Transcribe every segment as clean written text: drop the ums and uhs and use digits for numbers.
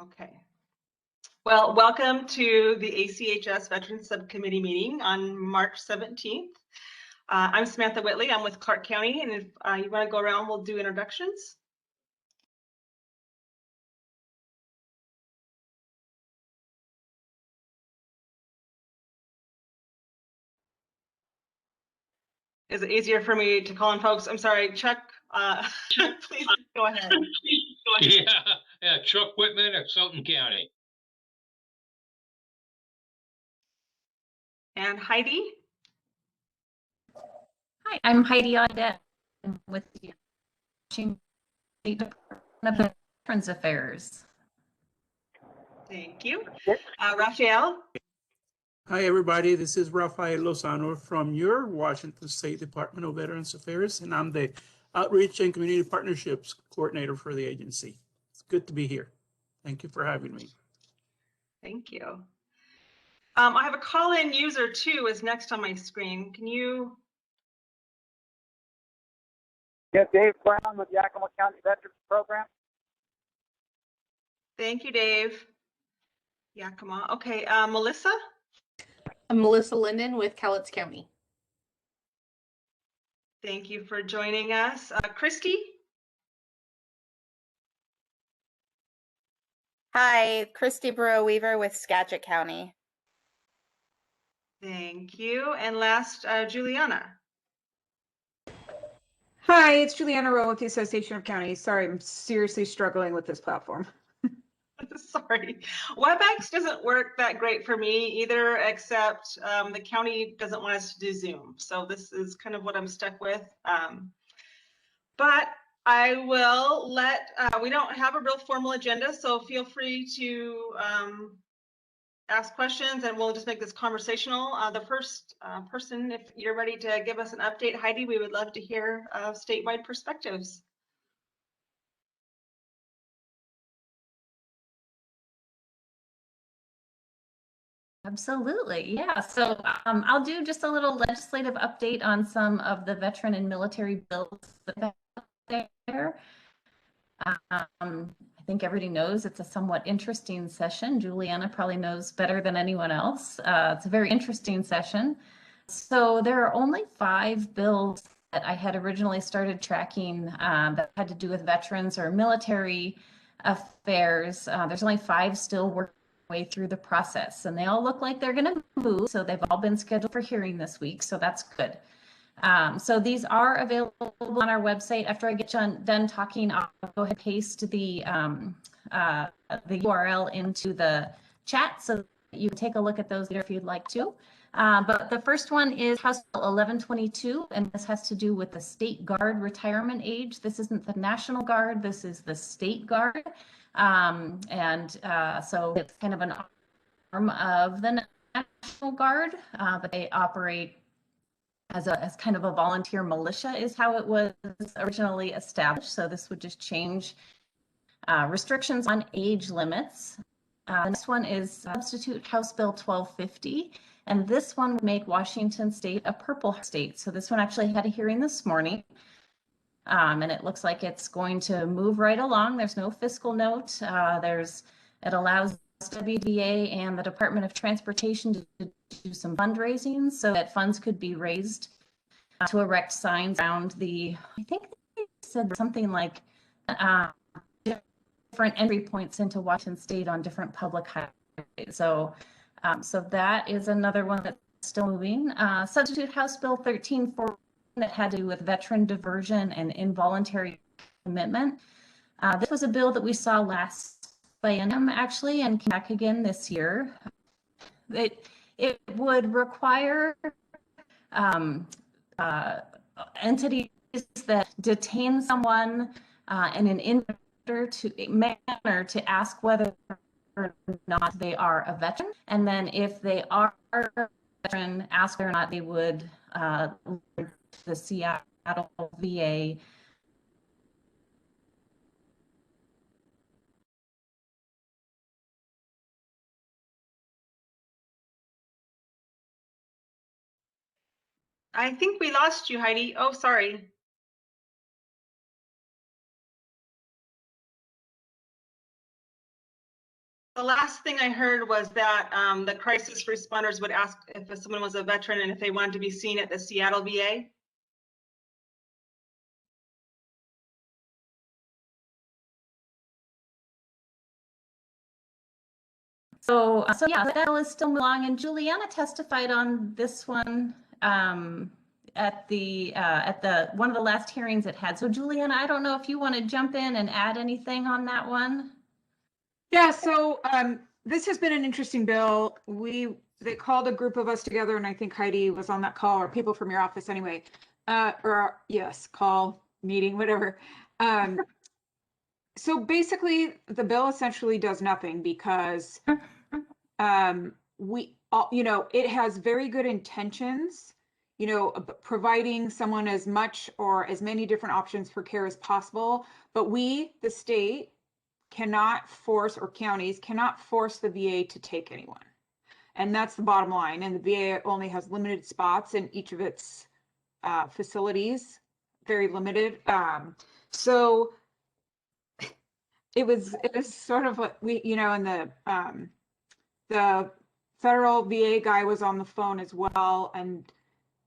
Okay. Well, welcome to the ACHS Veterans Subcommittee meeting on March 17th. I'm Samantha Whitley. I'm with Clark County, and if you want to go around, we'll do introductions. Is it easier for me to call on folks? I'm sorry, Chuck, please go ahead. Yeah, Chuck Whitman of Sultan County. And Heidi? Hi, I'm Heidi Audette with the Washington State Department of Veterans Affairs. Thank you. Raphael? Hi, everybody. This is Rafael Lozano from your Washington State Department of Veterans Affairs, and I'm the Outreach and Community Partnerships Coordinator for the agency. It's good to be here. Thank you for having me. Thank you. I have a call-in user too is next on my screen. Can you? Yeah, Dave Brown with the Yakima County Veterans Program. Thank you, Dave. Yakima. Okay, Melissa? I'm Melissa Linden with Cowlitz County. Thank you for joining us. Christy? Hi, Christy Burrow-Weaver with Skagit County. Thank you. And last, Juliana. Hi, it's Juliana Rowe with the Association of Counties. Sorry, I'm seriously struggling with this platform. Sorry. WebEx doesn't work that great for me either, except the county doesn't want us to do Zoom. So this is kind of what I'm stuck with. But I will let, we don't have a real formal agenda, so feel free to ask questions and we'll just make this conversational. The first person, if you're ready to give us an update, Heidi, we would love to hear statewide perspectives. Absolutely, yeah. So I'll do just a little legislative update on some of the veteran and military bills that are there. I think everybody knows it's a somewhat interesting session. Juliana probably knows better than anyone else. It's a very interesting session. So there are only 5 bills that I had originally started tracking that had to do with veterans or military affairs. There's only 5 still working way through the process, and they all look like they're going to move. So they've all been scheduled for hearing this week. So that's good. So these are available on our website. After I get done talking, I'll go ahead and paste the URL into the chat so that you can take a look at those later if you'd like to. But the first one is House Bill 1122, and this has to do with the State Guard retirement age. This isn't the National Guard, this is the State Guard. So it's kind of an arm of the National Guard, but they operate as kind of a volunteer militia is how it was originally established. So this would just change restrictions on age limits. The next one is substitute House Bill 1250. And this one would make Washington State a purple state. So this one actually had a hearing this morning. And it looks like it's going to move right along. There's no fiscal note. It allows WDA and the Department of Transportation to do some fundraising so that funds could be raised to erect signs around I think they said something like different entry points into Washington State on different public highways. So that is another one that's still moving. Substitute House Bill 1314 that had to do with veteran diversion and involuntary commitment. This was a bill that we saw last biennium actually and came back again this year. It would require entities that detain someone in an manner to ask whether or not they are a veteran, and then if they are a veteran, ask whether or not they would the Seattle VA I think we lost you, Heidi. Oh, sorry. The last thing I heard was that the crisis responders would ask if someone was a veteran and if they wanted to be seen at the Seattle VA. So yeah, that bill is still moving along, and Juliana testified on this one at the one of the last hearings it had. So Juliana, I don't know if you want to jump in and add anything on that one. Yeah, so this has been an interesting bill. They called a group of us together, and I think Heidi was on that call, or people from your office anyway. Yes, call, meeting, whatever. So basically, the bill essentially does nothing because it has very good intentions, providing someone as much or as many different options for care as possible. But we, the state, cannot force, or counties cannot force the VA to take anyone. And that's the bottom line. And the VA only has limited spots in each of its facilities, very limited. So it was sort of what and the federal VA guy was on the phone as well, and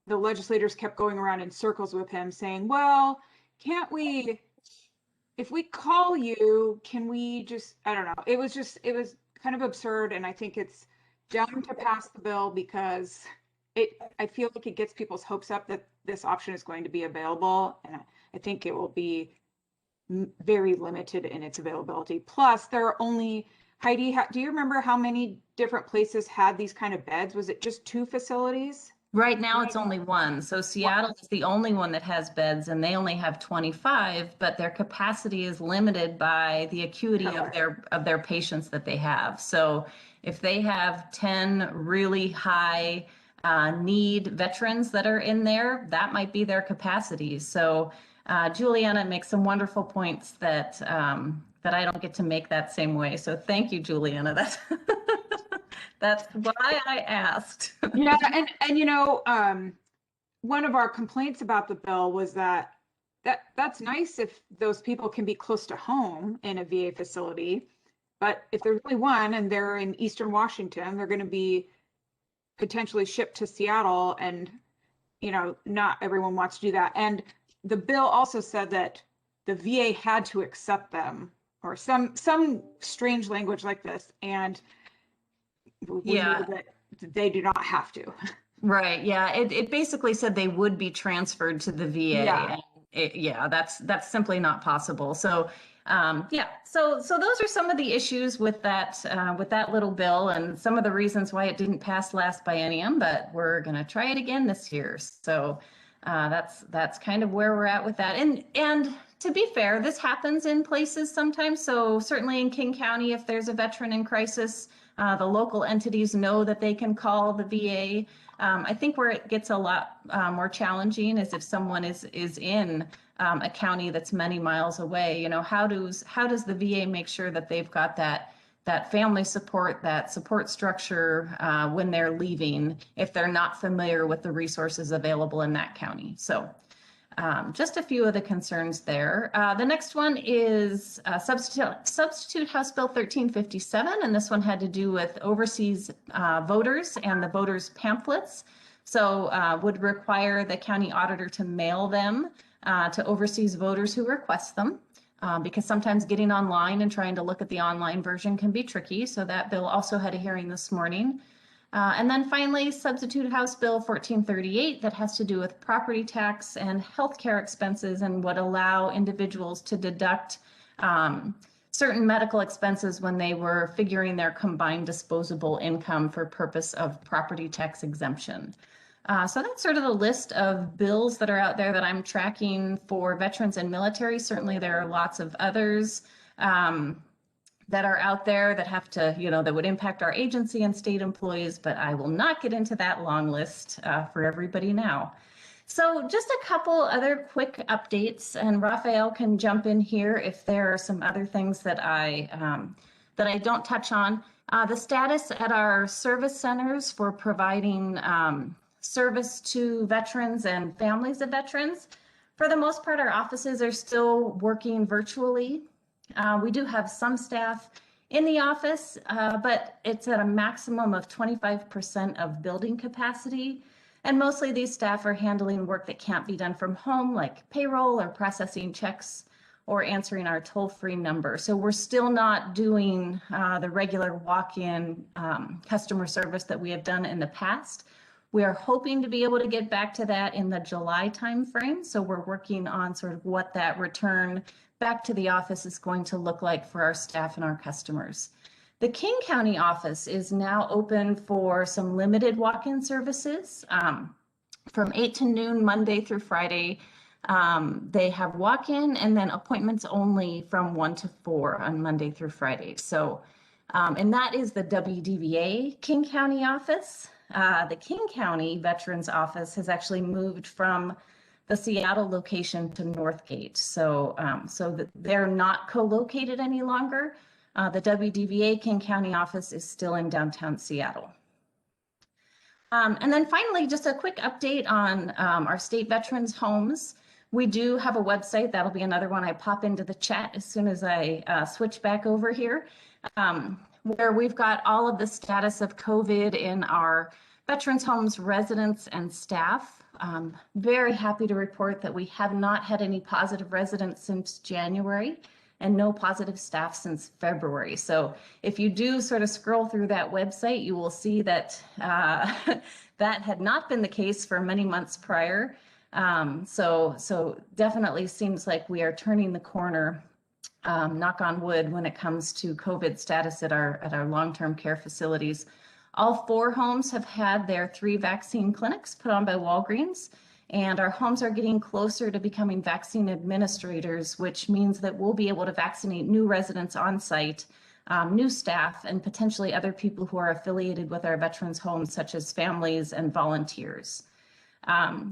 the legislators kept going around in circles with him saying, well, can't we, if we call you, can we just, I don't know. It was kind of absurd. And I think it's dumb to pass the bill because I feel like it gets people's hopes up that this option is going to be available. And I think it will be very limited in its availability. Plus, there are only, Heidi, do you remember how many different places had these kind of beds? Was it just 2 facilities? Right now, it's only 1. So Seattle is the only one that has beds, and they only have 25, but their capacity is limited by the acuity of their patients that they have. So if they have 10 really high need veterans that are in there, that might be their capacity. So Juliana makes some wonderful points that that I don't get to make that same way. So thank you, Juliana. That's why I asked. Yeah, and one of our complaints about the bill was that's nice if those people can be close to home in a VA facility, but if there's only one and they're in Eastern Washington, they're going to be potentially shipped to Seattle, and not everyone wants to do that. And the bill also said that the VA had to accept them, or some strange language like this, and we know that they do not have to. Right. Yeah. It basically said they would be transferred to the VA. Yeah. That's simply not possible. So, yeah. So those are some of the issues with that little bill, and some of the reasons why it didn't pass last biennium, but we're going to try it again this year. So, that's kind of where we're at with that. And to be fair, this happens in places sometimes. So certainly in King County, if there's a veteran in crisis, the local entities know that they can call the VA. I think where it gets a lot more challenging is if someone is in a county that's many miles away. How does the VA make sure that they've got that family support, that support structure when they're leaving, if they're not familiar with the resources available in that county? So just a few of the concerns there. The next one is Substitute House Bill 1357, and this one had to do with overseas voters and the voters' pamphlets. So would require the county auditor to mail them to overseas voters who request them, because sometimes getting online and trying to look at the online version can be tricky. So that bill also had a hearing this morning. And then finally, Substitute House Bill 1438 that has to do with property tax and healthcare expenses, and would allow individuals to deduct certain medical expenses when they were figuring their combined disposable income for purpose of property tax exemption. So that's sort of the list of bills that are out there that I'm tracking for veterans and military. Certainly there are lots of others that are out there that have to, that would impact our agency and state employees, but I will not get into that long list for everybody now. So just a couple other quick updates, and Raphael can jump in here if there are some other things that I don't touch on. The status at our service centers for providing service to veterans and families of veterans. For the most part, our offices are still working virtually. We do have some staff in the office, but it's at a maximum of 25% of building capacity. And mostly these staff are handling work that can't be done from home, like payroll or processing checks or answering our toll-free number. So we're still not doing the regular walk-in customer service that we have done in the past. We are hoping to be able to get back to that in the July timeframe. So we're working on sort of what that return back to the office is going to look like for our staff and our customers. The King County office is now open for some limited walk-in services from 8 to noon, Monday through Friday. They have walk-in and then appointments only from 1 to 4 on Monday through Friday. So, and that is the WDVA King County office. The King County Veterans Office has actually moved from the Seattle location to Northgate. So, they're not co-located any longer. The WDVA King County office is still in downtown Seattle. And then finally, just a quick update on our state veterans homes. We do have a website. That'll be another one I pop into the chat as soon as I switch back over here, where we've got all of the status of COVID in our veterans homes, residents, and staff. Very happy to report that we have not had any positive residents since January and no positive staff since February. So if you do sort of scroll through that website, you will see that that had not been the case for many months prior. So definitely seems like we are turning the corner, knock on wood, when it comes to COVID status at our long-term care facilities. All 4 homes have had their 3 vaccine clinics put on by Walgreens, and our homes are getting closer to becoming vaccine administrators, which means that we'll be able to vaccinate new residents on site, new staff, and potentially other people who are affiliated with our veterans homes, such as families and volunteers.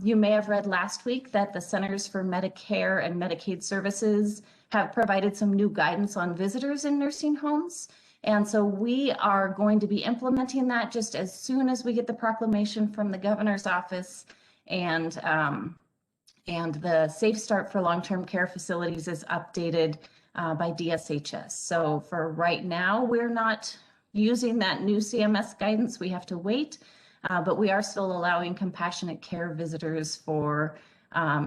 You may have read last week that the Centers for Medicare and Medicaid Services have provided some new guidance on visitors in nursing homes. And so we are going to be implementing that just as soon as we get the proclamation from the governor's office, and the Safe Start for Long-Term Care Facilities is updated by DSHS. So for right now, we're not using that new CMS guidance. We have to wait, but we are still allowing compassionate care visitors for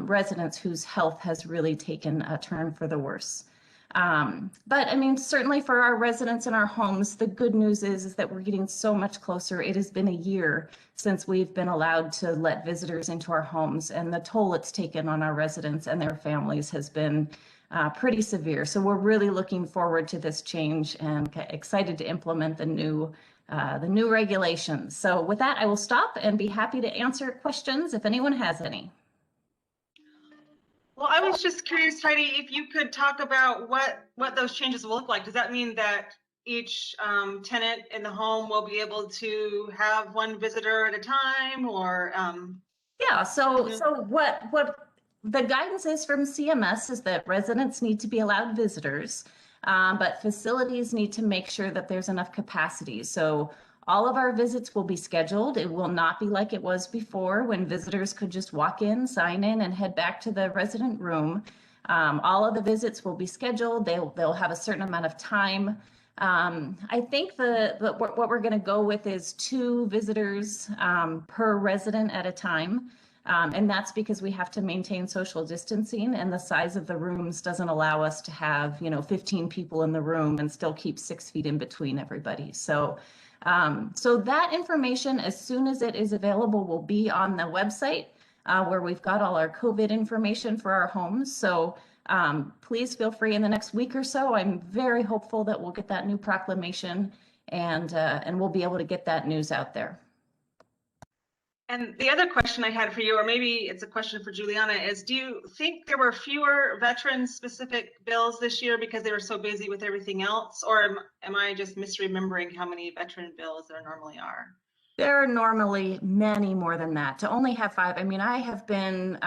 residents whose health has really taken a turn for the worse. But I mean, certainly for our residents in our homes, the good news is that we're getting so much closer. It has been a year since we've been allowed to let visitors into our homes, and the toll it's taken on our residents and their families has been pretty severe. So we're really looking forward to this change and excited to implement the new regulations. So with that, I will stop and be happy to answer questions if anyone has any. Well, I was just curious, Heidi, if you could talk about what those changes will look like. Does that mean that each tenant in the home will be able to have 1 visitor at a time, or? Yeah, so what the guidance is from CMS is that residents need to be allowed visitors, but facilities need to make sure that there's enough capacity. So all of our visits will be scheduled. It will not be like it was before when visitors could just walk in, sign in, and head back to the resident room. All of the visits will be scheduled. They'll have a certain amount of time. I think what we're going to go with is 2 visitors per resident at a time. And that's because we have to maintain social distancing, and the size of the rooms doesn't allow us to have, 15 people in the room and still keep 6 feet in between everybody. So that information, as soon as it is available, will be on the website where we've got all our COVID information for our homes. So please feel free in the next week or so. I'm very hopeful that we'll get that new proclamation and we'll be able to get that news out there. And the other question I had for you, or maybe it's a question for Juliana, is do you think there were fewer veteran-specific bills this year because they were so busy with everything else? Or am I just misremembering how many veteran bills there normally are? There are normally many more than that. To only have 5, I mean, I have been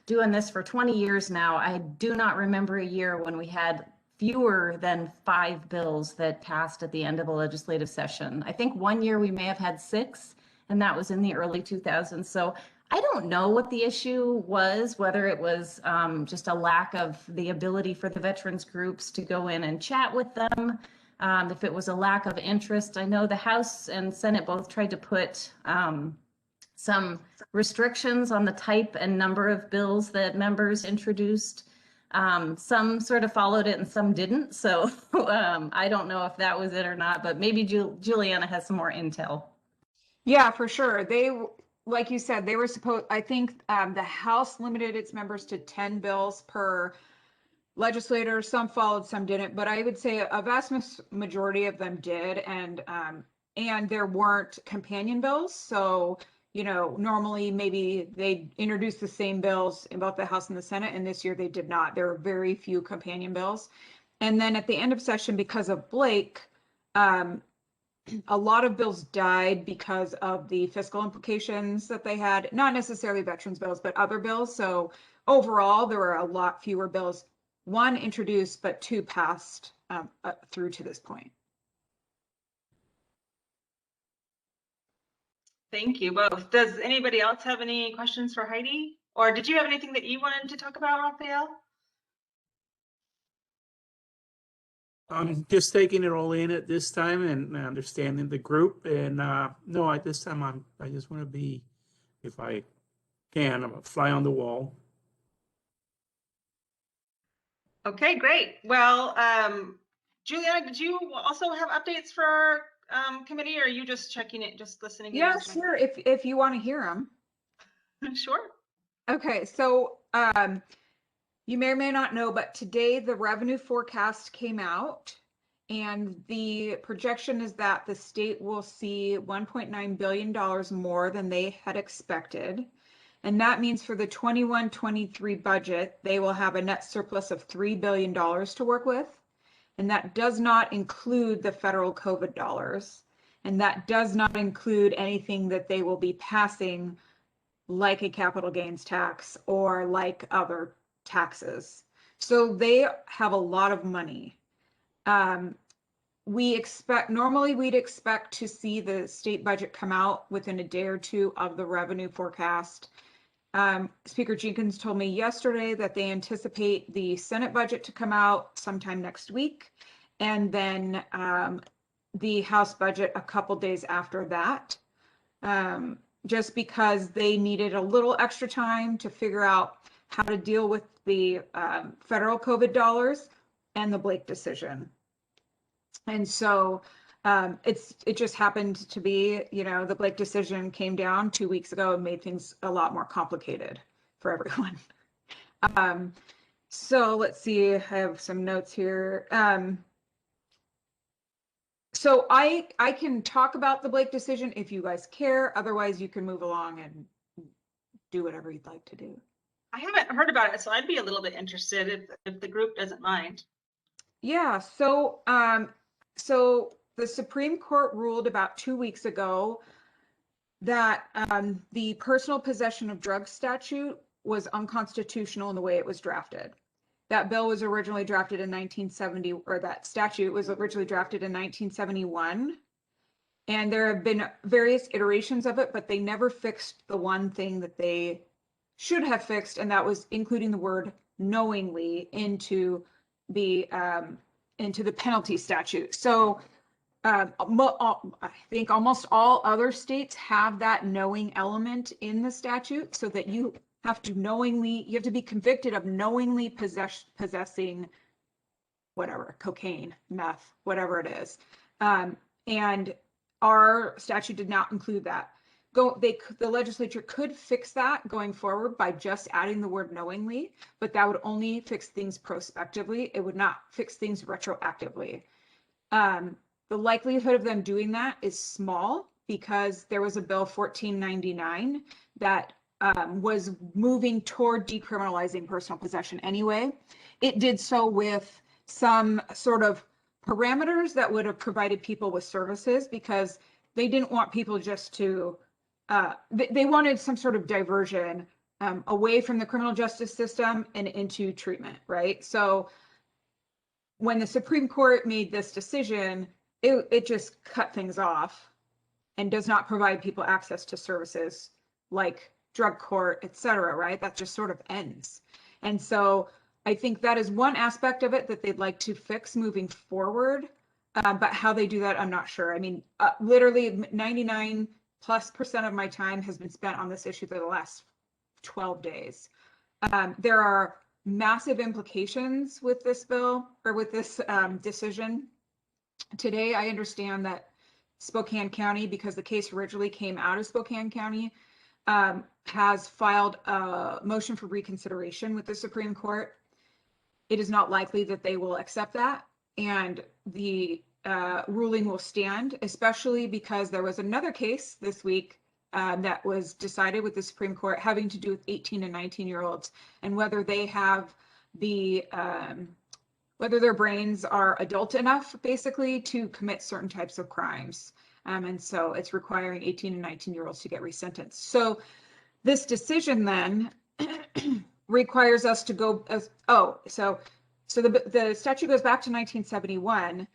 doing this for 20 years now. I do not remember a year when we had fewer than 5 bills that passed at the end of a legislative session. I think one year we may have had 6. And that was in the early 2000s. So I don't know what the issue was, whether it was just a lack of the ability for the veterans groups to go in and chat with them. if it was a lack of interest. I know the House and Senate both tried to put some restrictions on the type and number of bills that members introduced. Some sort of followed it and some didn't. So I don't know if that was it or not, but maybe Juliana has some more intel. Yeah, for sure. Like you said, they were supposed, I think the House limited its members to 10 bills per legislator. Some followed, some didn't, but I would say a vast majority of them did. And there weren't companion bills. So, you know, normally maybe they introduced the same bills in both the House and the Senate, and this year they did not. There were very few companion bills. And then at the end of session, because of Blake, a lot of bills died because of the fiscal implications that they had, not necessarily veterans bills, but other bills. So overall, there were a lot fewer bills, one introduced, but two passed through to this point. Thank you both. Does anybody else have any questions for Heidi? Or did you have anything that you wanted to talk about, Raphael? I'm just taking it all in at this time and understanding the group. And no, at this time, I just want to be, if I can, I'm a fly on the wall. Okay, great. Well, Juliana, did you also have updates for our committee, or are you just checking it, just listening? Yeah, sure. If you want to hear them. Sure. Okay, so you may or may not know, but today the revenue forecast came out, and the projection is that the state will see $1.9 billion more than they had expected. And that means for the 21-23 budget, they will have a net surplus of $3 billion to work with. And that does not include the federal COVID dollars. And that does not include anything that they will be passing, like a capital gains tax or like other taxes. So they have a lot of money. Normally we'd expect to see the state budget come out within a day or two of the revenue forecast. Speaker Jenkins told me yesterday that they anticipate the Senate budget to come out sometime next week, and then the House budget a couple days after that, just because they needed a little extra time to figure out how to deal with the federal COVID dollars and the Blake decision. And so it just happened to be, you know, the Blake decision came down 2 weeks ago and made things a lot more complicated for everyone. So let's see, I have some notes here. So I can talk about the Blake decision if you guys care. Otherwise, you can move along and do whatever you'd like to do. I haven't heard about it, so I'd be a little bit interested if the group doesn't mind. Yeah, so so the Supreme Court ruled about 2 weeks ago that the personal possession of drugs statute was unconstitutional in the way it was drafted. That bill was originally drafted in 1970, or that statute was originally drafted in 1971. And there have been various iterations of it, but they never fixed the one thing that they should have fixed, and that was including the word knowingly into the penalty statute. So I think almost all other states have that knowing element in the statute, so that you have to be convicted of knowingly possessing whatever, cocaine, meth, whatever it is. And our statute did not include that. The legislature could fix that going forward by just adding the word knowingly, but that would only fix things prospectively. It would not fix things retroactively. The likelihood of them doing that is small, because there was a bill 1499 that was moving toward decriminalizing personal possession anyway. It did so with some sort of parameters that would have provided people with services, because they didn't want people just to, they wanted some sort of diversion away from the criminal justice system and into treatment, right? So when the Supreme Court made this decision, it just cut things off and does not provide people access to services like drug court, et cetera, right? That just sort of ends. And so I think that is one aspect of it that they'd like to fix moving forward. But how they do that, I'm not sure. I mean, literally 99+% of my time has been spent on this issue for the last 12 days. There are massive implications with this bill or with this decision. Today, I understand that Spokane County, because the case originally came out of Spokane County, has filed a motion for reconsideration with the Supreme Court. It is not likely that they will accept that, and the ruling will stand, especially because there was another case this week that was decided with the Supreme Court having to do with 18 and 19-year-olds and whether they have the whether their brains are adult enough, basically, to commit certain types of crimes. And so it's requiring 18 and 19-year-olds to get resentenced. So this decision then requires us to go as, so the statute goes back to 1971,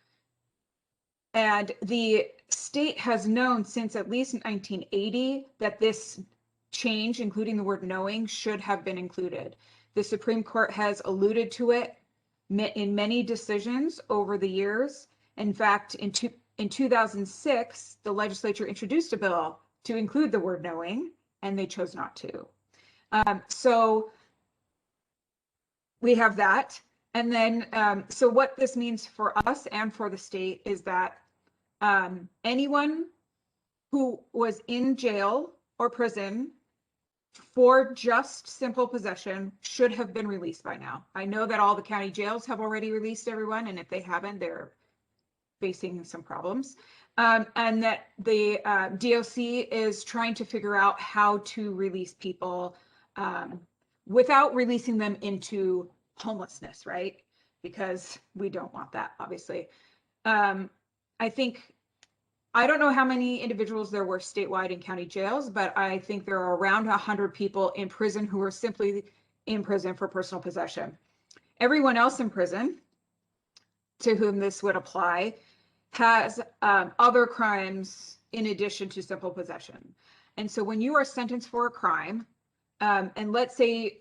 and the state has known since at least 1980 that this change, including the word knowing, should have been included. The Supreme Court has alluded to it in many decisions over the years. In fact, in 2006, the legislature introduced a bill to include the word knowing, and they chose not to. So we have that. And then, so what this means for us and for the state is that anyone who was in jail or prison for just simple possession should have been released by now. I know that all the county jails have already released everyone, and if they haven't, they're facing some problems. And that the DOC is trying to figure out how to release people without releasing them into homelessness, right? Because we don't want that, obviously. I don't know how many individuals there were statewide in county jails, but I think there are around 100 people in prison who are simply in prison for personal possession. Everyone else in prison to whom this would apply has other crimes in addition to simple possession. And so when you are sentenced for a crime, and let's say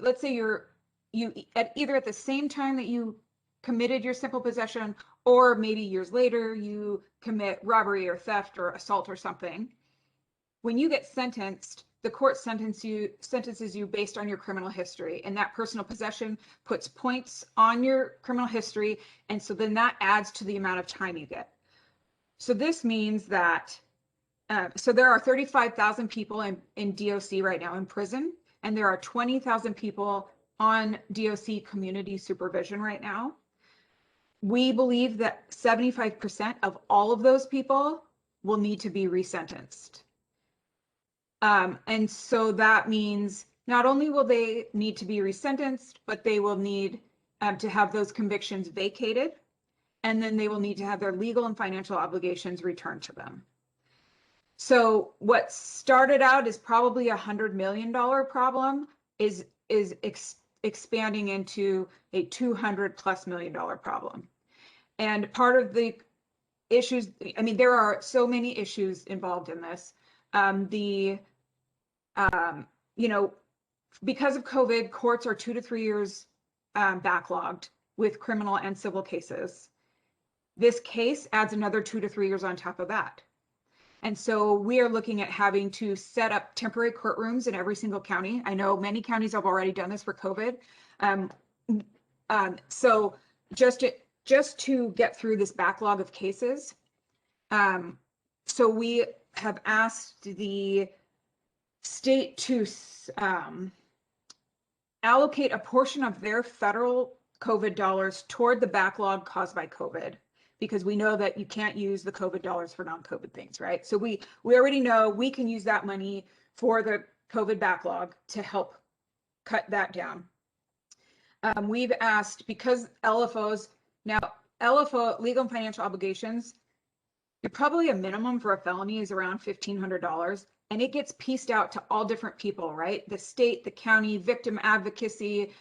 you either at the same time that you committed your simple possession, or maybe years later you commit robbery or theft or assault or something. When you get sentenced, the court sentences you based on your criminal history, and that personal possession puts points on your criminal history, and so then that adds to the amount of time you get. So this means that so there are 35,000 people in DOC right now in prison, and there are 20,000 people on DOC community supervision right now. We believe that 75% of all of those people will need to be resentenced. And so that means not only will they need to be resentenced, but they will need to have those convictions vacated, and then they will need to have their legal and financial obligations returned to them. So what started out as probably $100 million problem is expanding into a $200+ million problem. And part of the issues, I mean, there are so many issues involved in this. You know, because of COVID, courts are 2 to 3 years backlogged with criminal and civil cases. This case adds another 2 to 3 years on top of that. And so we are looking at having to set up temporary courtrooms in every single county. I know many counties have already done this for COVID. So just to get through this backlog of cases, so we have asked the state to allocate a portion of their federal COVID dollars toward the backlog caused by COVID, because we know that you can't use the COVID dollars for non-COVID things, right? So we already know we can use that money for the COVID backlog to help cut that down. We've asked, because LFOs, now LFO, legal and financial obligations, you're probably a minimum for a felony is around $1,500, and it gets pieced out to all different people, right? The state, the county, victim advocacy,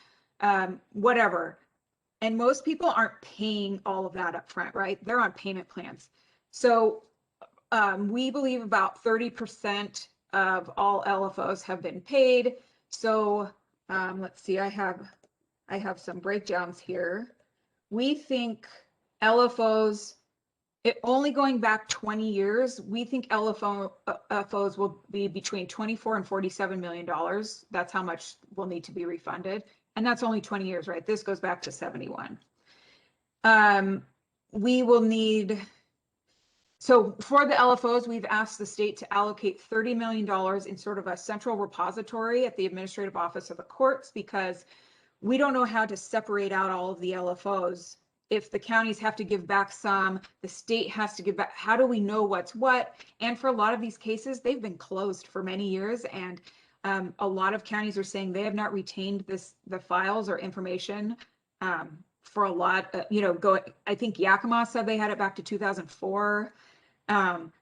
whatever. And most people aren't paying all of that up front, right? They're on payment plans. So we believe about 30% of all LFOs have been paid. So let's see, I have some breakdowns here. We think LFOs it only going back 20 years, we think LFOs will be between 24 and $47 million. That's how much will need to be refunded. And that's only 20 years, right? This goes back to 71. We will need, so for the LFOs, we've asked the state to allocate $30 million in sort of a central repository at the administrative office of the courts, because we don't know how to separate out all of the LFOs. If the counties have to give back some, the state has to give back, how do we know what's what? And for a lot of these cases, they've been closed for many years. And a lot of counties are saying they have not retained the files or information for a lot, I think Yakima said they had it back to 2004.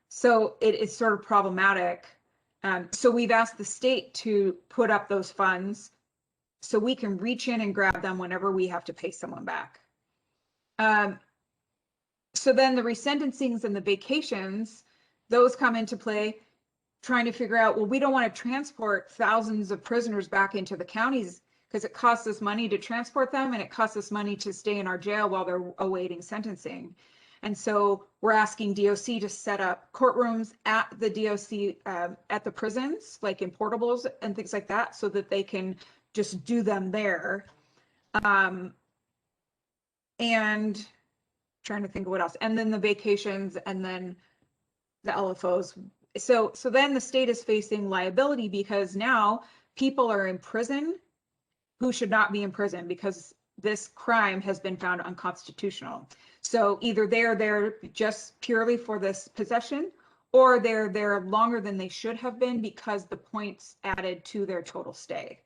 So it is sort of problematic. So we've asked the state to put up those funds so we can reach in and grab them whenever we have to pay someone back. So then the resentencings and the vacations, those come into play, trying to figure out, well, we don't want to transport thousands of prisoners back into the counties because it costs us money to transport them and it costs us money to stay in our jail while they're awaiting sentencing. And so we're asking DOC to set up courtrooms at the DOC, at the prisons, like in portables and things like that, so that they can just do them there. And trying to think of what else. And then the vacations and then the LFOs. So then the state is facing liability because now people are in prison who should not be in prison because this crime has been found unconstitutional. So either they're there just purely for this possession, or they're there longer than they should have been because the points added to their total stay.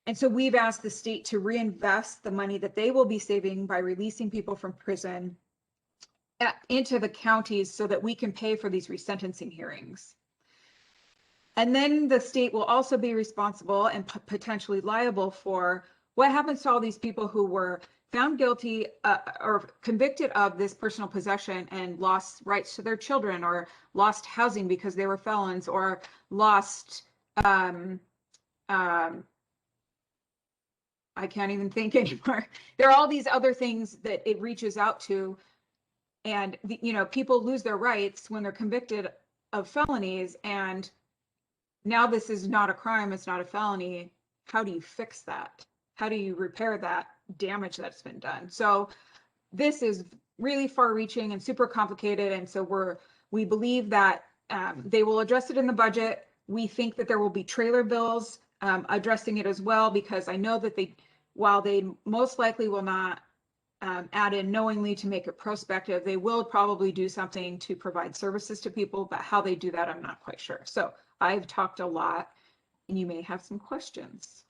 And so we've asked the state to reinvest the money that they will be saving by releasing people from prison into the counties so that we can pay for these resentencing hearings. And then the state will also be responsible and potentially liable for what happens to all these people who were found guilty or convicted of this personal possession and lost rights to their children, or lost housing because they were felons, or lost, I can't even think anymore. There are all these other things that it reaches out to. And, people lose their rights when they're convicted of felonies. And now this is not a crime. It's not a felony. How do you fix that? How do you repair that damage that's been done? So this is really far reaching and super complicated. And so we believe that they will address it in the budget. We think that there will be trailer bills addressing it as well, because I know that while they most likely will not add in knowingly to make it prospective, they will probably do something to provide services to people, but how they do that, I'm not quite sure. So I've talked a lot and you may have some questions.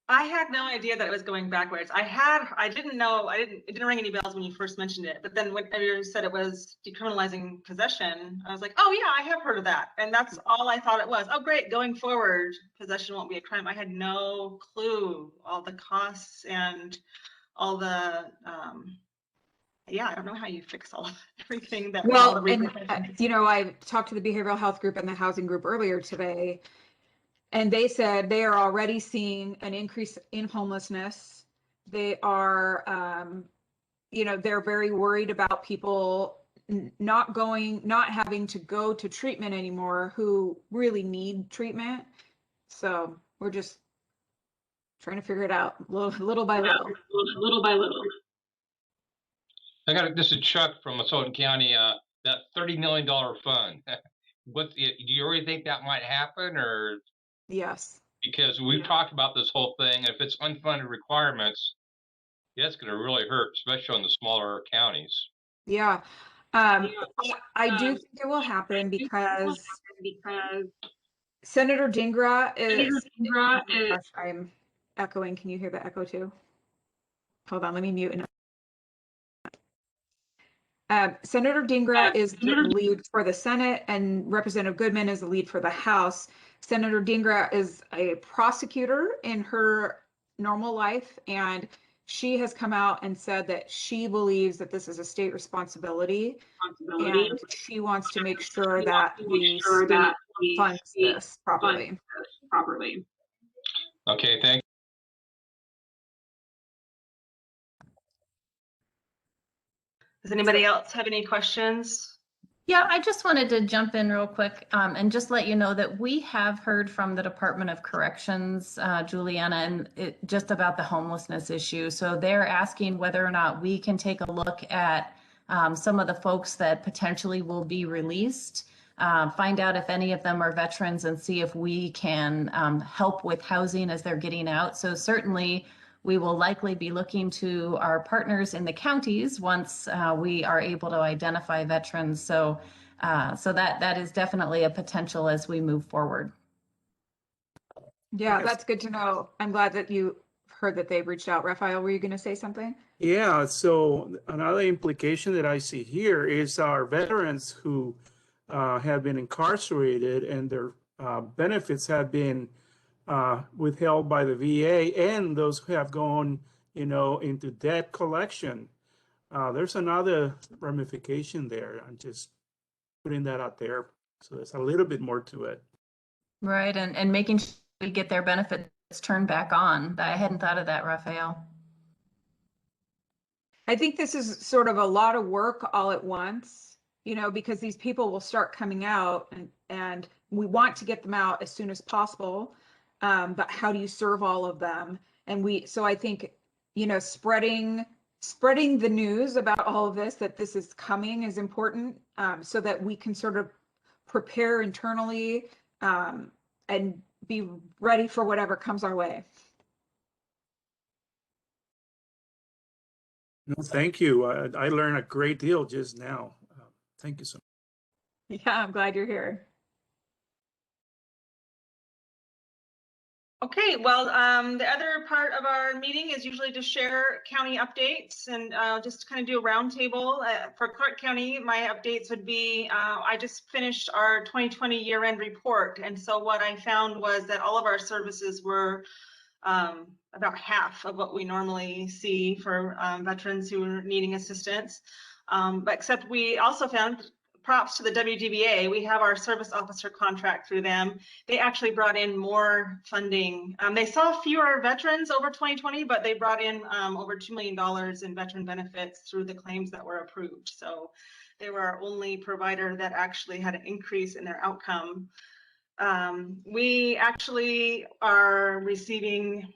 I had no idea that it was going backwards. I didn't know, it didn't ring any bells when you first mentioned it, but then when you said it was decriminalizing possession, I was like, oh yeah, I have heard of that. And that's all I thought it was. Oh great, going forward, possession won't be a crime. I had no clue all the costs and all the, yeah, I don't know how you fix everything that. Well, and I talked to the behavioral health group and the housing group earlier today, and they said they are already seeing an increase in homelessness. They are, they're very worried about people not having to go to treatment anymore who really need treatment. So we're just trying to figure it out little by little. This is Chuck from Sullivan County. That $30 million fund. Do you already think that might happen, or? Yes. Because we've talked about this whole thing. If it's unfunded requirements, that's going to really hurt, especially on the smaller counties. Yeah. I do think it will happen because Senator Dingra is, gosh, I'm echoing. Can you hear the echo too? Hold on, let me mute. Senator Dingra is the lead for the Senate, and Representative Goodman is the lead for the House. Senator Dingra is a prosecutor in her normal life, and she has come out and said that she believes that this is a state responsibility, and she wants to make sure that the state funds this properly. Okay, thank you. Does anybody else have any questions? Yeah, I just wanted to jump in real quick and just let you know that we have heard from the Department of Corrections, Juliana, and just about the homelessness issue. So they're asking whether or not we can take a look at some of the folks that potentially will be released, find out if any of them are veterans, and see if we can help with housing as they're getting out. So certainly, we will likely be looking to our partners in the counties once we are able to identify veterans. So that is definitely a potential as we move forward. Yeah, that's good to know. I'm glad that you heard that they've reached out. Raphael, were you going to say something? Yeah, so another implication that I see here is our veterans who have been incarcerated and their benefits have been withheld by the VA, and those who have gone, into debt collection. There's another ramification there. I'm just putting that out there. So there's a little bit more to it. Right, and making sure we get their benefits turned back on. I hadn't thought of that, Raphael. I think this is sort of a lot of work all at once, because these people will start coming out and we want to get them out as soon as possible. But how do you serve all of them? And so I think, spreading the news about all of this, that this is coming, is important, so that we can sort of prepare internally and be ready for whatever comes our way. No, thank you. I learned a great deal just now. Thank you so much. Yeah, I'm glad you're here. Okay, well, the other part of our meeting is usually to share county updates and just kind of do a roundtable. For Clark County, my updates would be, I just finished our 2020 year-end report. And so what I found was that all of our services were about half of what we normally see for veterans who are needing assistance. But except we also found, props to the WDVA, we have our service officer contract through them. They actually brought in more funding. They saw fewer veterans over 2020, but they brought in over $2 million in veteran benefits through the claims that were approved. So they were our only provider that actually had an increase in their outcome. We actually are receiving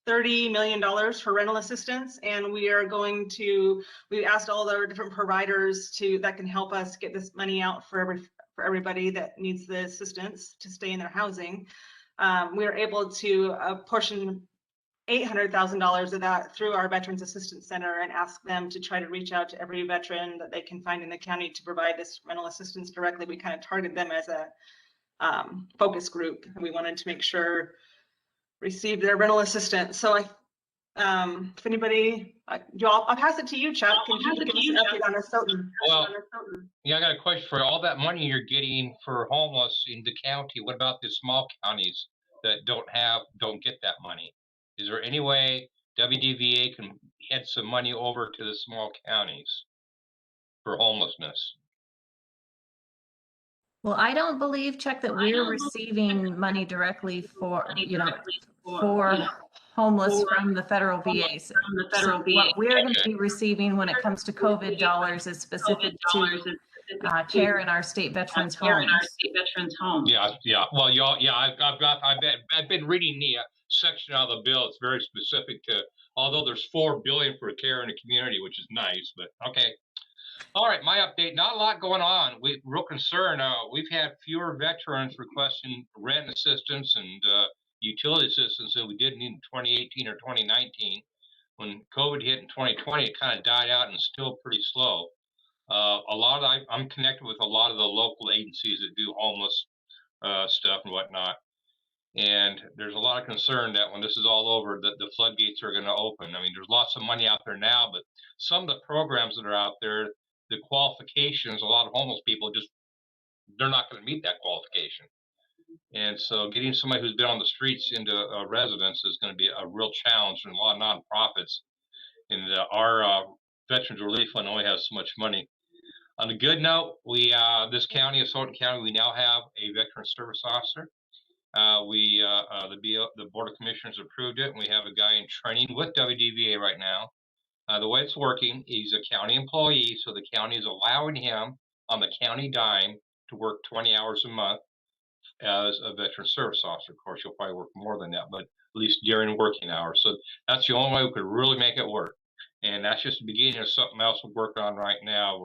$30 million for rental assistance, and we asked all of our different providers that can help us get this money out for everybody that needs the assistance to stay in their housing. We were able to portion $800,000 of that through our Veterans Assistance Center and ask them to try to reach out to every veteran that they can find in the county to provide this rental assistance directly. We kind of targeted them as a focus group. We wanted to make sure received their rental assistance. So if anybody, I'll pass it to you, Chuck. Can you give us an update on Stoughton? Well, yeah, I got a question for you. All that money you're getting for homeless in the county, what about the small counties that don't get that money? Is there any way WDVA can head some money over to the small counties for homelessness? Well, I don't believe, Chuck, that we're receiving money directly for homeless from the federal VA. So what we're going to be receiving when it comes to COVID dollars is specific to care in our state veterans' homes. Yeah. Well, I've been reading the section out of the bill. It's very specific to, although there's $4 billion for care in the community, which is nice, but okay. All right, my update, not a lot going on. Real concern, we've had fewer veterans requesting rent assistance and utility assistance than we did in 2018 or 2019. When COVID hit in 2020, it kind of died out and it's still pretty slow. I'm connected with a lot of the local agencies that do homeless stuff and whatnot. And there's a lot of concern that when this is all over, that the floodgates are going to open. I mean, there's lots of money out there now, but some of the programs that are out there, the qualifications, a lot of homeless people they're not going to meet that qualification. And so getting somebody who's been on the streets into a residence is going to be a real challenge, and a lot of nonprofits. And our Veterans Relief Fund only has so much money. On a good note, this county, Stoughton County, we now have a veteran service officer. The Board of Commissioners approved it, and we have a guy in training with WDVA right now The way it's working, he's a county employee, so the county is allowing him on the county dime to work 20 hours a month as a veteran service officer. Of course, you'll probably work more than that, but at least during working hours. So that's the only way we could really make it work. And that's just the beginning of something else we're working on right now.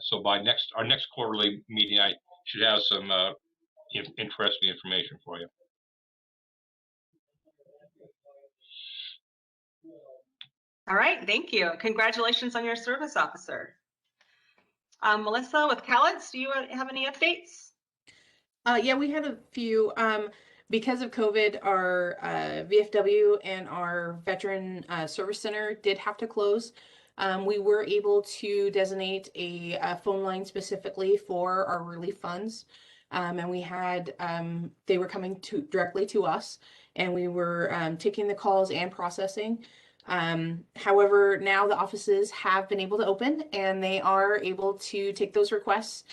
So by our next quarterly meeting, I should have some interesting information for you. All right, thank you. Congratulations on your service officer. Melissa with CAHLTS, do you have any updates? Yeah, we had a few. Because of COVID, our VFW and our Veteran Service Center did have to close. We were able to designate a phone line specifically for our relief funds. And we had, they were coming directly to us, and we were taking the calls and processing. However, now the offices have been able to open, and they are able to take those requests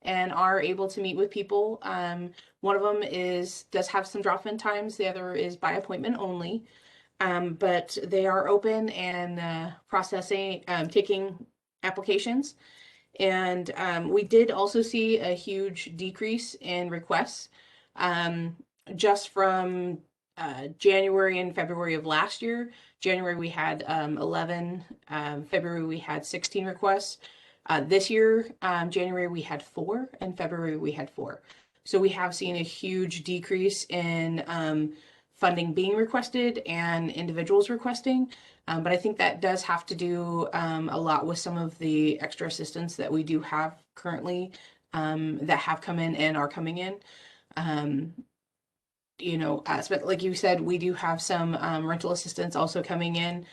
and are able to meet with people. One of them does have some drop-in times. The other is by appointment only. But they are open and processing, taking applications. And we did also see a huge decrease in requests just from January and February of last year. January we had 11, February we had 16 requests. This year, January we had 4, and February we had 4. So we have seen a huge decrease in funding being requested and individuals requesting. But I think that does have to do a lot with some of the extra assistance that we do have currently that have come in and are coming in. You know, but like you said, we do have some rental assistance also coming in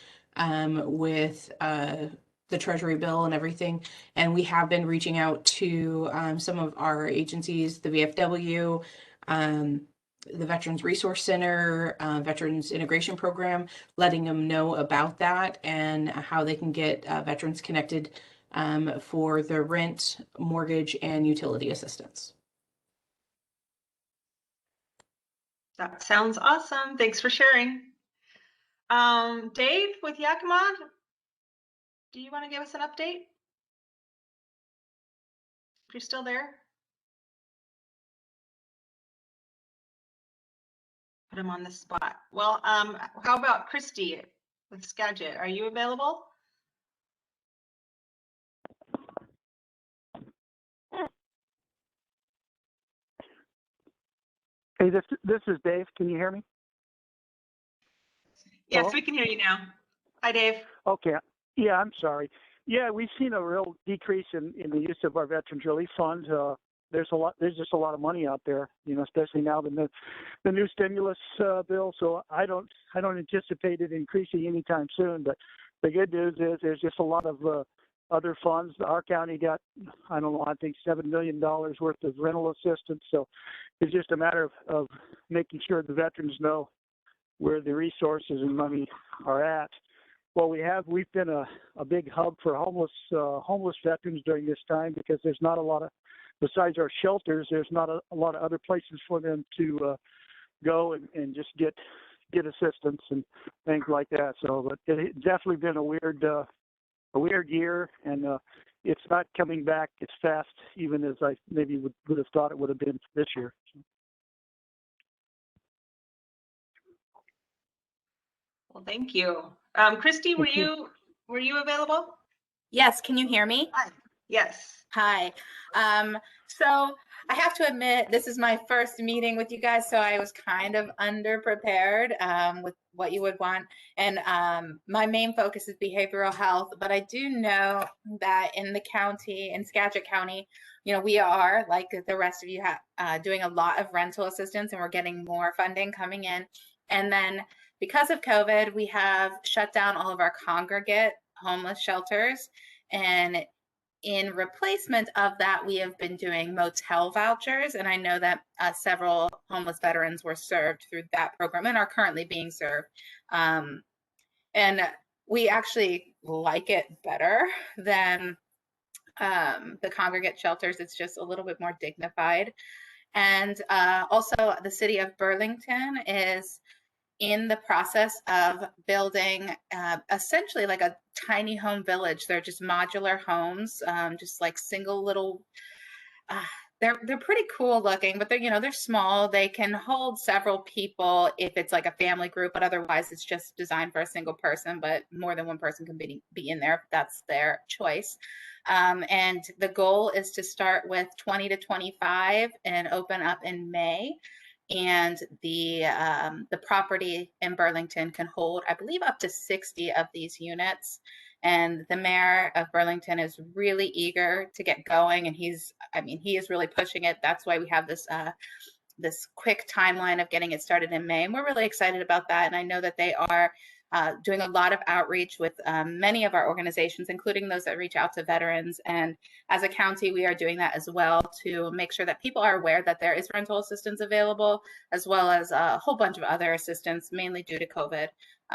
with the Treasury bill and everything. And we have been reaching out to some of our agencies, the VFW, the Veterans Resource Center, Veterans Integration Program, letting them know about that and how they can get veterans connected for their rent, mortgage, and utility assistance. That sounds awesome. Thanks for sharing. Dave with Yakima, do you want to give us an update? If you're still there. Put him on the spot. Well, how about Christy with Skagit? Are you available? Hey, this is Dave. Can you hear me? Yes, Hello? we can hear you now. Hi, Dave. Okay. Yeah, I'm sorry. Yeah, we've seen a real decrease in the use of our Veterans Relief Funds. There's just a lot of money out there, you know, especially now the new stimulus bill. So I don't anticipate it increasing anytime soon. But the good news is there's just a lot of other funds. Our county got, I don't know, I think $7 million worth of rental assistance. So it's just a matter of making sure the veterans know where the resources and money are at. Well, we've been a big hub for homeless veterans during this time because there's not a lot of, besides our shelters, there's not a lot of other places for them to go and just get assistance and things like that. So, but it's definitely been a weird year, and it's not coming back as fast even as I maybe would have thought it would have been this year. Well, thank you. Christy, were you available? Yes, can you hear me? Hi. Yes. Hi. So I have to admit, this is my first meeting with you guys, so I was kind of underprepared with what you would want. And my main focus is behavioral health, but I do know that in the county, in Skagit County, you know, we are, like the rest of you, doing a lot of rental assistance, and we're getting more funding coming in. And then because of COVID, we have shut down all of our congregate homeless shelters. And in replacement of that, we have been doing motel vouchers. And I know that several homeless veterans were served through that program and are currently being served. And we actually like it better than the congregate shelters. It's just a little bit more dignified. And also the city of Burlington is in the process of building essentially like a tiny home village. They're just modular homes, just like single little, they're pretty cool looking, but they're small. They can hold several people if it's like a family group, but otherwise it's just designed for a single person, but more than one person can be in there if that's their choice. And the goal is to start with 20 to 25 and open up in May. And the property in Burlington can hold, I believe, up to 60 of these units. And the mayor of Burlington is really eager to get going, and he is really pushing it. That's why we have this this quick timeline of getting it started in May, and we're really excited about that. And I know that they are doing a lot of outreach with many of our organizations, including those that reach out to veterans. And as a county, we are doing that as well to make sure that people are aware that there is rental assistance available, as well as a whole bunch of other assistance, mainly due to COVID.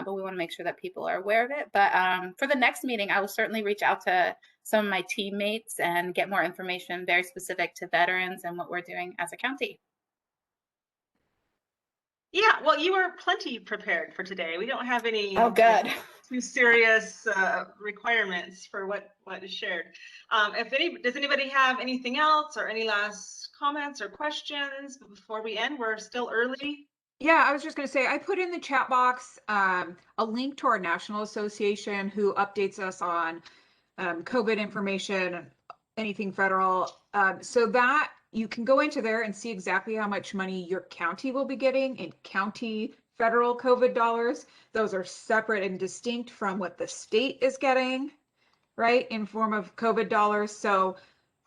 But we want to make sure that people are aware of it. But for the next meeting, I will certainly reach out to some of my teammates and get more information very specific to veterans and what we're doing as a county. Yeah, well, you were plenty prepared for today. We don't have any too serious requirements for what is shared. Does anybody have anything else or any last comments or questions before we end? We're still early. Yeah, I was just going to say, I put in the chat box a link to our national association who updates us on COVID information, anything federal, so that you can go into there and see exactly how much money your county will be getting in county federal COVID dollars. Those are separate and distinct from what the state is getting, right, in form of COVID dollars. So,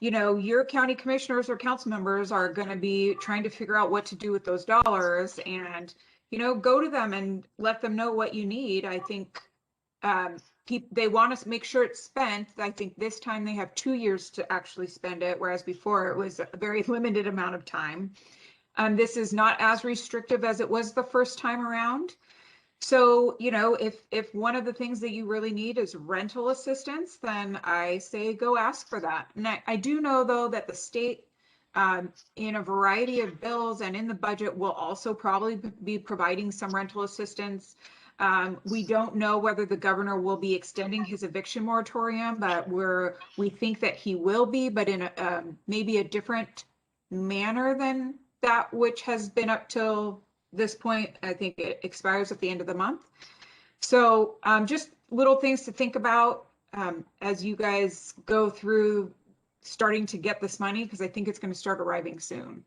your county commissioners or council members are going to be trying to figure out what to do with those dollars, and, go to them and let them know what you need. I think they want to make sure it's spent. I think this time they have 2 years to actually spend it, whereas before it was a very limited amount of time. This is not as restrictive as it was the first time around. So, if one of the things that you really need is rental assistance, then I say go ask for that. And I do know, though, that the state, in a variety of bills and in the budget, will also probably be providing some rental assistance. We don't know whether the governor will be extending his eviction moratorium, but we think that he will be, but in maybe a different manner than that which has been up till this point. I think it expires at the end of the month. So just little things to think about as you guys go through starting to get this money, because I think it's going to start arriving soon.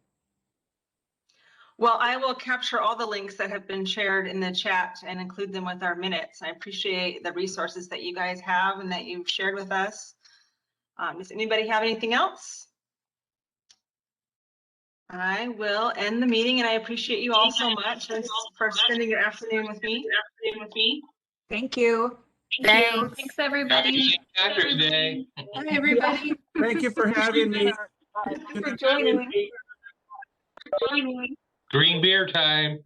Well, I will capture all the links that have been shared in the chat and include them with our minutes. I appreciate the resources that you guys have and that you've shared with us. Does anybody have anything else? I will end the meeting, and I appreciate you all so much for spending your afternoon with me. Thank you. Thanks. Thanks, everybody. Happy Saturday Day. Hi, everybody. Thank you for having me. For joining. Green beer time.